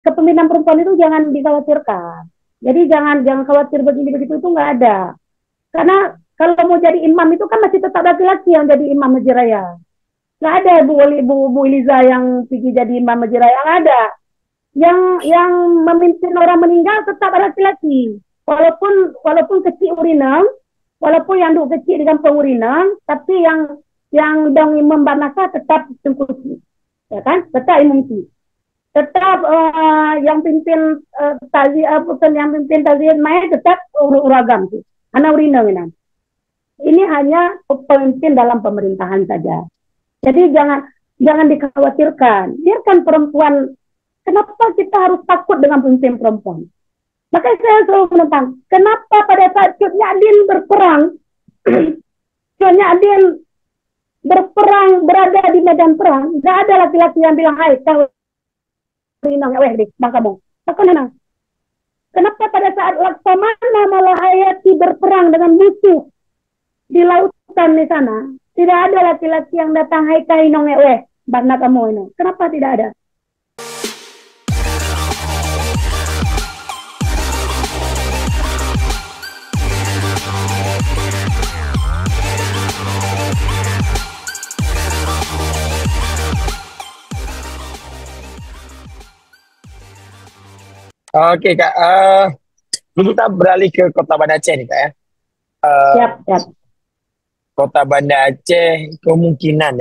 kepemimpinan perempuan itu jangan dikhawatirkan. Jadi jangan khawatir begini begitu itu nggak ada. Karena kalau mau jadi imam itu kan masih tetap laki-laki yang jadi imam masjid raya. Nggak ada Bu Eliza yang pergi jadi imam masjid raya, nggak ada. Yang memimpin orang meninggal tetap laki-laki. Walaupun kecil urinang, walaupun yang duk kecil dengan pengurinang, tapi yang dong imam banasa tetap tengkuci, ya kan? Tetap imam, tetap yang pimpin bukan yang pimpin taziyah mayat tetap uragam sih. Anak urinang. Ini hanya pemimpin dalam pemerintahan saja. Jadi jangan dikhawatirkan. Biarkan perempuan. Kenapa kita harus takut dengan pemimpin perempuan? Makanya saya selalu menentang. Kenapa pada saat Cut Nyadin berperang, Cut Nyadin berperang berada di medan perang, nggak ada laki-laki yang bilang, hai, kau rinang, bang kamu. Aku nenang. Kenapa pada saat Laksamana malah Hayati berperang dengan musuh di lautan di sana, tidak ada laki-laki yang datang, hai kainong bang kamu ini. Kenapa tidak ada? Oke Kak, ini kita beralih ke Kota Banda Aceh nih Kak ya. Siap. Kota Banda Aceh kemungkinan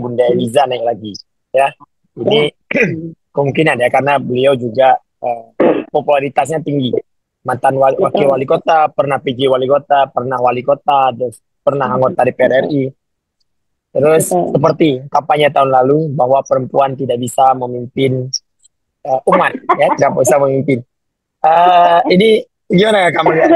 Bunda Eliza naik lagi ya. Ini kemungkinan ya karena beliau juga popularitasnya tinggi. Mantan wakil wali kota, pernah PJ wali kota, pernah wali kota, pernah anggota DPR RI. Terus seperti kampanye tahun lalu bahwa perempuan tidak bisa memimpin umat ya, tidak bisa memimpin. Ini gimana ya kamu lihat?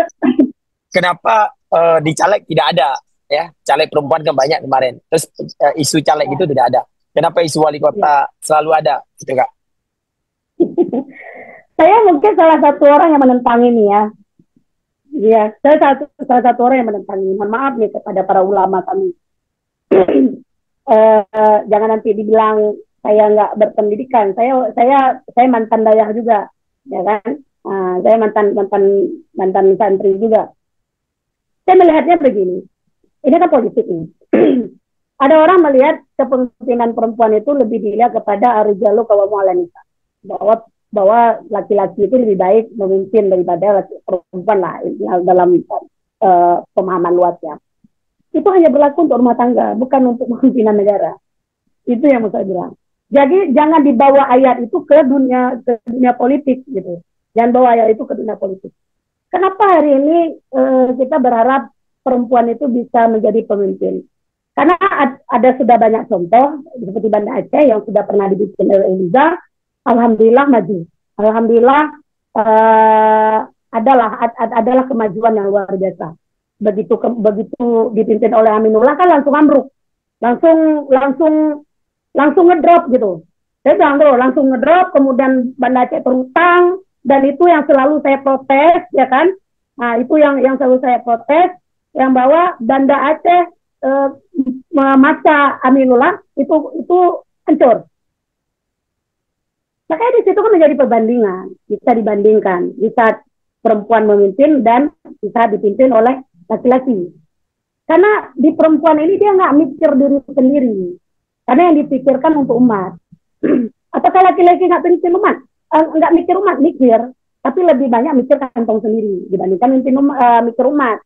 Kenapa di caleg tidak ada ya? Caleg perempuan kan banyak kemarin. Terus isu caleg itu tidak ada. Kenapa isu wali kota selalu ada, gitu Kak? Saya mungkin salah satu orang yang menentang ini ya. Ya, saya salah satu orang yang menentang ini. Mohon maaf nih kepada para ulama kami. Jangan nanti dibilang saya nggak berpendidikan. Saya mantan dayah juga, ya kan? Saya mantan santri juga. Saya melihatnya begini. Ini kan politik nih. Ada orang melihat kepemimpinan perempuan itu lebih dilihat kepada arijalu kawamu ala nisa. Bahwa laki-laki itu lebih baik memimpin daripada perempuan lah dalam pemahaman luasnya. Itu hanya berlaku untuk rumah tangga, bukan untuk pemimpinan negara. Itu yang mau saya bilang. Jadi jangan dibawa ayat itu ke dunia politik gitu. Jangan bawa ayat itu ke dunia politik. Kenapa hari ini kita berharap perempuan itu bisa menjadi pemimpin? Karena ada sudah banyak contoh seperti Banda Aceh yang sudah pernah dibikin oleh Eliza, alhamdulillah maju. Alhamdulillah adalah kemajuan yang luar biasa. Begitu dipimpin oleh Aminullah kan langsung ambruk. Langsung ngedrop gitu. Saya bilang tuh langsung ngedrop, kemudian Banda Aceh terutang, dan itu yang selalu saya protes, ya kan? Nah, itu yang selalu saya protes, yang bahwa Banda Aceh masa Aminullah itu hancur. Makanya di situ kan menjadi perbandingan, bisa dibandingkan, bisa perempuan memimpin dan bisa dipimpin oleh laki-laki. Karena di perempuan ini dia nggak mikir diri sendiri, karena yang dipikirkan untuk umat. Apakah laki-laki nggak pimpin umat? Nggak mikir umat, mikir, tapi lebih banyak mikir kantong sendiri dibandingkan mikir umat.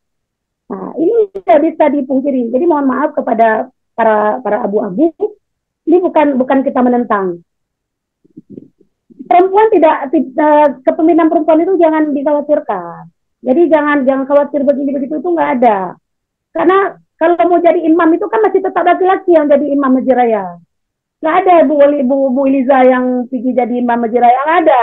Nah, ini tidak bisa dipungkiri. Jadi mohon maaf kepada para abu-abu, ini bukan kita menentang. Perempuan kepemimpinan perempuan itu jangan dikhawatirkan. Jadi jangan khawatir begini begitu itu nggak ada. Karena kalau mau jadi imam itu kan masih tetap laki-laki yang jadi imam masjid raya. Nggak ada Bu Eliza yang pergi jadi imam masjid raya, nggak ada.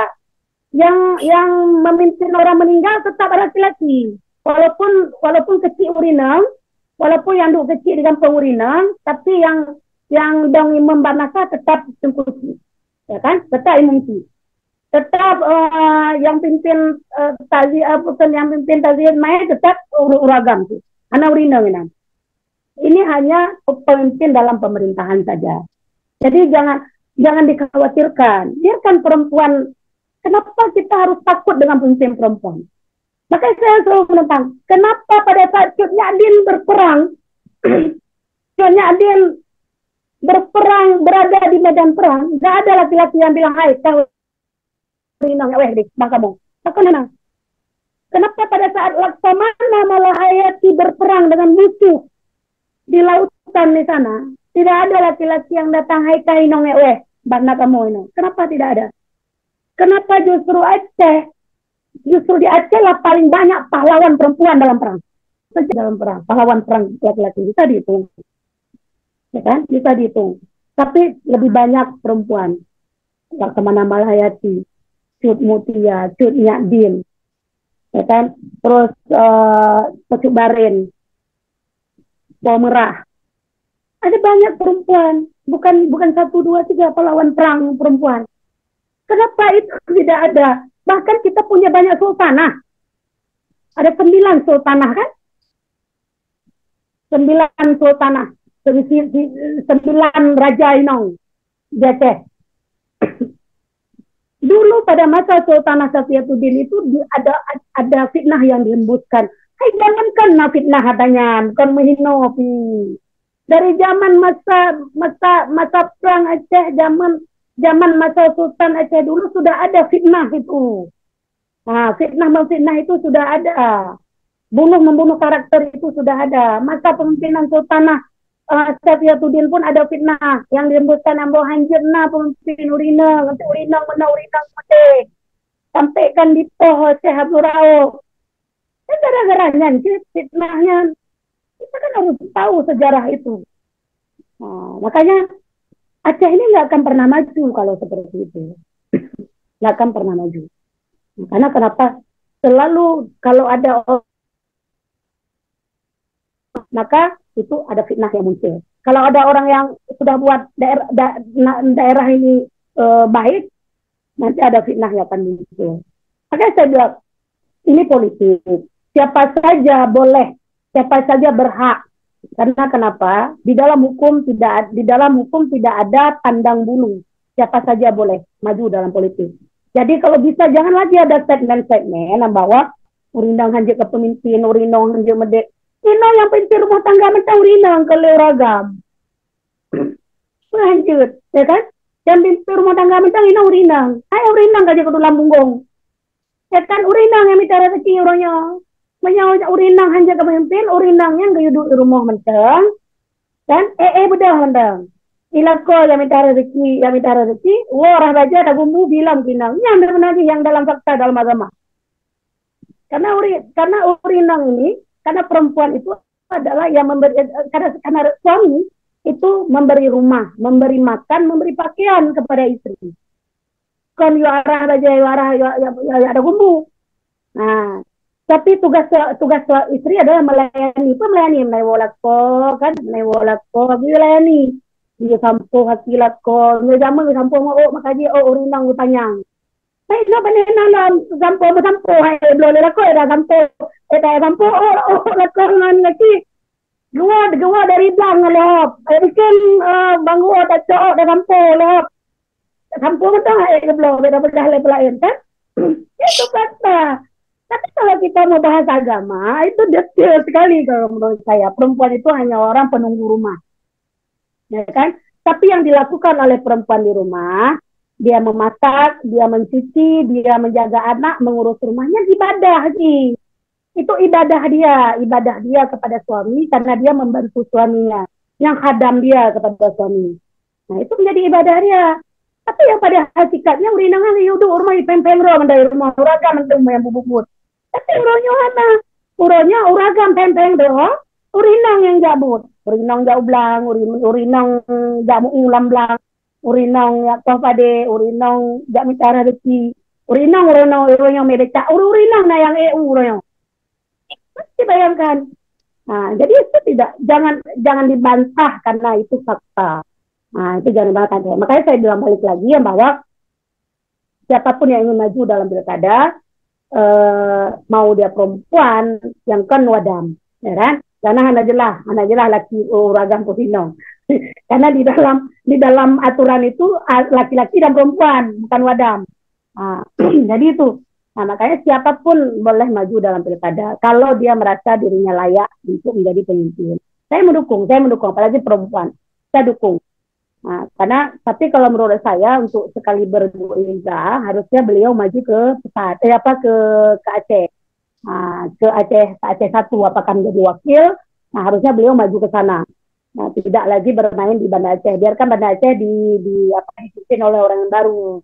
Yang memimpin orang meninggal tetap laki-laki. Walaupun kecil urinang, walaupun yang duk kecil dengan pengurinang, tapi yang dong imam banasa tetap tengkuci, ya kan? Tetap imam, tetap yang pimpin taziyah mayat tetap uragam sih, anak urinang. Ini hanya pemimpin dalam pemerintahan saja. Jadi jangan dikhawatirkan. Biarkan perempuan, kenapa kita harus takut dengan pemimpin perempuan? Makanya saya selalu menentang, kenapa pada saat Cut Nyak berperang, Cut Nyak berperang, berada di medan perang, nggak ada laki-laki yang bilang, hai, kau rinang, bang kamu. Aku menang. Kenapa pada saat Laksamana Malahayati berperang dengan musuh di lautan di sana, tidak ada laki-laki yang datang, hai kai nong bana kamu ini. Kenapa tidak ada? Kenapa justru Aceh? Justru di Aceh lah paling banyak pahlawan perempuan dalam perang. Dalam perang, pahlawan perang laki-laki bisa dihitung, ya kan? Bisa dihitung. Tapi lebih banyak perempuan. Laksamana Malahayati, Cut Mutia, Cut Nyak Dien, ya kan? Terus Pecuk Barin, Merah. Ada banyak perempuan, bukan 1, 2, 3 pahlawan perang perempuan. Kenapa itu tidak ada? Bahkan kita punya banyak sultanah. Ada 9 sultanah kan? 9 sultanah. 9 Raja Inong di Aceh. Dulu pada masa Sultanah Safiyatuddin itu ada fitnah yang dihembuskan. Hai, jangankan fitnah katanya, bukan menghina. Dari zaman masa perang Aceh, zaman masa Sultan Aceh dulu sudah ada fitnah itu. Nah, fitnah itu sudah ada. Bunuh-membunuh karakter itu sudah ada. Masa pemimpinan Sultanah Safiyatuddin pun ada fitnah yang dihembuskan ambo hanjirna pemimpin urinang mati. Sampaikan di poho Syekh Abdul Rauf. Gara-garanya fitnahnya kita kan harus tahu sejarah itu. Nah, makanya Aceh ini nggak akan pernah maju kalau seperti itu. Nggak akan pernah maju. Karena kenapa? Selalu kalau ada maka itu ada fitnah yang muncul. Kalau ada orang yang sudah buat daerah ini baik, nanti ada fitnah yang akan muncul. Makanya saya bilang, ini politik. Siapa saja boleh, siapa saja berhak. Karena kenapa? Di dalam hukum tidak ada pandang bulu. Siapa saja boleh maju dalam politik. Jadi kalau bisa jangan lagi ada segmen-segmen bahwa urindang hanjir kepemimpin, urinong hanjir medek. Ini yang penting rumah tangga mentang urinang kalau ragam. Lanjut, ya kan? Yang penting rumah tangga mentang ini urinang. Ayo urinang kaja ke dalam bunggong. Ya kan urinang yang minta rezeki orangnya. Menyawa urinang hanya kepemimpin, urinang yang duduk di rumah mentang. Dan bedah mentang. Ilako yang minta rezeki, orang raja ada bumbu bilang pinang. Yang lagi yang dalam fakta dalam agama. Karena urinang ini, karena perempuan itu adalah yang memberi, karena suami itu memberi rumah, memberi makan, memberi pakaian kepada istri. Kan yuarah raja ya ada bumbu. Nah, tapi tugas istri adalah melayani, melayani. Dia sampo hasilat ko, dia zaman sampo mau makaji urinang utanyang. Ay, no, banana sampo belum lako ada sampo lako lagi. Gua dari bang lop. Bikin banggu ada cok ada sampo betul belum beda lain kan? Itu kata. Tapi kalau kita mau bahas agama, itu detail sekali kalau menurut saya. Perempuan itu hanya orang penunggu rumah. Ya kan? Tapi yang dilakukan oleh perempuan di rumah, dia memasak, dia mencuci, dia menjaga anak, mengurus rumahnya, ibadah sih. Itu ibadah dia kepada suami karena dia membantu suaminya, yang khadam dia kepada suami. Nah, itu menjadi ibadah dia. Tapi yang pada hakikatnya urinangan yudu rumah pempeng ro dari rumah uragam itu yang bubuk. Tapi uronya uragam pempeng ro, urinang yang jabut. Urinang jauh belang, urinang jamu ulam belang, urinang ya toh pade, urinang jak mitara rezeki, urinang medecak, urinang na yang urinang. Mesti bayangkan. Nah, jadi itu jangan dibantah karena itu fakta. Nah, itu jangan dibantah. Makanya saya bilang balik lagi ya bahwa siapapun yang ingin maju dalam pilkada, mau dia perempuan yang kan wadam, ya kan? Karena anak jelah laki ragam pusino. Karena di dalam aturan itu laki-laki dan perempuan, bukan wadam. Nah, jadi itu. Nah, makanya siapapun boleh maju dalam pilkada kalau dia merasa dirinya layak untuk menjadi pemimpin. Saya mendukung, apalagi perempuan. Saya dukung. Nah, karena tapi kalau menurut saya untuk sekali Bu Eliza harusnya beliau maju ke pusat, ke Aceh. Nah, ke Aceh 1 apakah menjadi wakil. Nah, harusnya beliau maju ke sana. Nah, tidak lagi bermain di Banda Aceh. Biarkan Banda Aceh dipimpin oleh orang yang baru.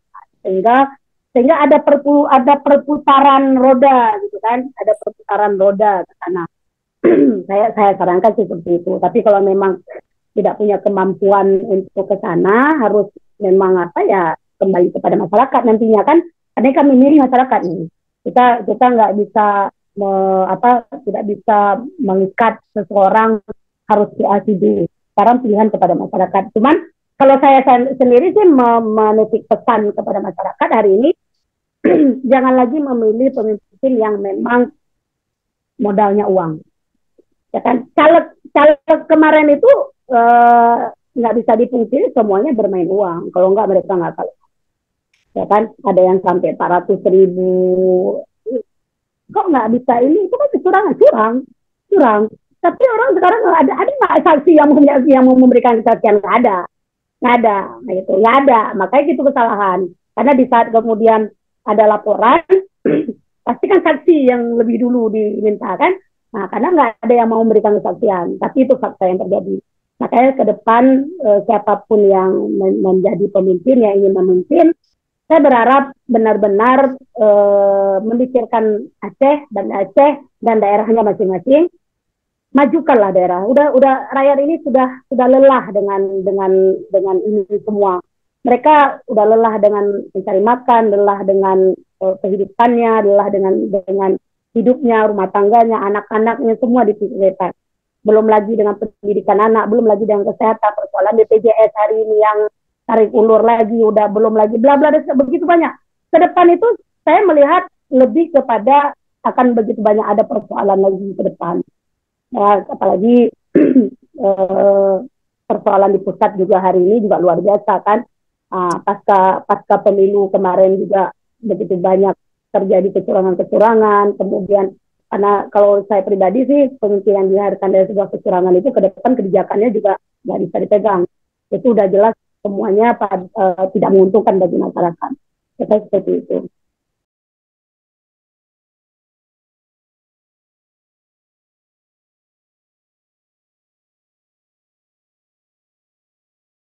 Sehingga ada perputaran roda gitu kan, ada perputaran roda ke sana. saya sarankan seperti itu. Tapi kalau memang tidak punya kemampuan untuk ke sana, harus memang kembali kepada masyarakat nantinya kan. Karena kami milih masyarakat ini. Kita nggak bisa tidak bisa mengikat seseorang harus di ACD. Sekarang pilihan kepada masyarakat. Cuman kalau saya sendiri sih menitik pesan kepada masyarakat hari ini, jangan lagi memilih pemimpin yang memang modalnya uang. Ya kan, caleg kemarin itu nggak bisa dipungkiri semuanya bermain uang. Kalau nggak mereka nggak tahu. Ya kan, ada yang sampai 400.000. Kok nggak bisa ini? Itu kan kecurangan, curang. Tapi orang sekarang ada nggak saksi yang mau memberikan kesaksian? Nggak ada. Nggak ada. Makanya itu kesalahan. Karena di saat kemudian ada laporan, pasti kan saksi yang lebih dulu diminta kan. Nah, karena nggak ada yang mau memberikan kesaksian. Tapi itu fakta yang terjadi. Makanya ke depan siapapun yang menjadi pemimpin, yang ingin memimpin, saya berharap benar-benar memikirkan Aceh dan daerahnya masing-masing. Majukanlah daerah. Udah rakyat ini sudah lelah dengan ini semua. Mereka udah lelah dengan mencari makan, lelah dengan kehidupannya, lelah dengan hidupnya, rumah tangganya, anak-anaknya semua dipikirkan. Belum lagi dengan pendidikan anak, belum lagi dengan kesehatan, persoalan BPJS hari ini yang tarik ulur lagi, udah belum lagi bla bla, begitu banyak. Ke depan itu saya melihat lebih kepada akan begitu banyak ada persoalan lagi ke depan. Ya, apalagi persoalan di pusat juga hari ini juga luar biasa kan. Pasca pemilu kemarin juga begitu banyak terjadi kecurangan. Kemudian karena kalau saya pribadi sih pemimpin yang dihadirkan dari sebuah kecurangan itu ke depan kebijakannya juga nggak bisa dipegang. Itu udah jelas semuanya tidak menguntungkan bagi masyarakat. Seperti itu.